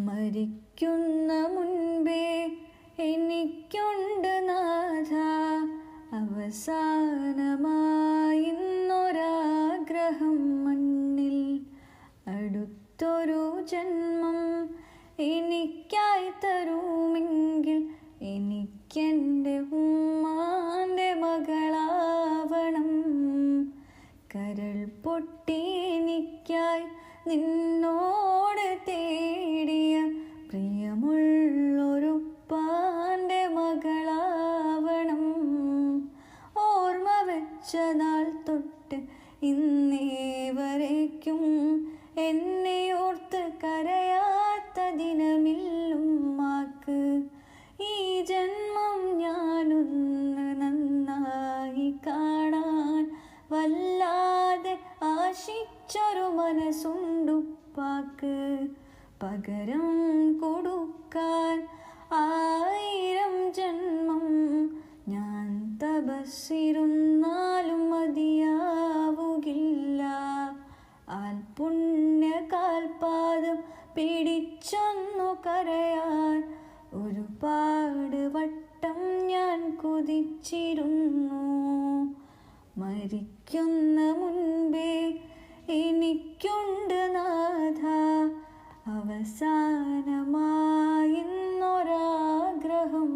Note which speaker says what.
Speaker 1: മരിക്കുന്ന മുൻപേ എനിക്കുണ്ട് നാഥ അവസാനമായിന്നൊരാഗ്രഹം മണ്ണിൽ അടുത്തൊരു ജന്മം എനിക്കായി തരുമെങ്കിൽ എനിക്കെൻ്റെ ഉമ്മാൻ്റെ മകളാവണം. കരൾ പൊട്ടി എനിക്കായി നിന്നോട് തേടിയ പ്രിയമുള്ളൊരുപ്പാൻ്റെ മകളാവണം. ഓർമ്മ വെച്ച നാൾ തൊട്ട് ഇന്നേ വരയ്ക്കും എന്നെ ഓർത്ത് കരയാത്ത ദിനമില്ലുമ്മാക്ക്. ഈ ജന്മം ഞാനൊന്ന് നന്നായി കാണാൻ വല്ലാതെ ആശിച്ചൊരു മനസ്സുണ്ടുപ്പാക്ക്. പകരം കൊടുക്കാൻ 1000 ജന്മം ഞാൻ തപസ്സിരുന്നാലും മതിയാവുകില്ല. പുണ്യകാൽപാദം പിടിച്ചൊന്നു കരയാൻ ഒരുപാട് വട്ടം ഞാൻ കൊതിച്ചിരുന്നു. മരിക്കുന്ന മുൻപേ എനിക്കുണ്ട് നാഥ അവസാനമായിന്നൊരാഗ്രഹം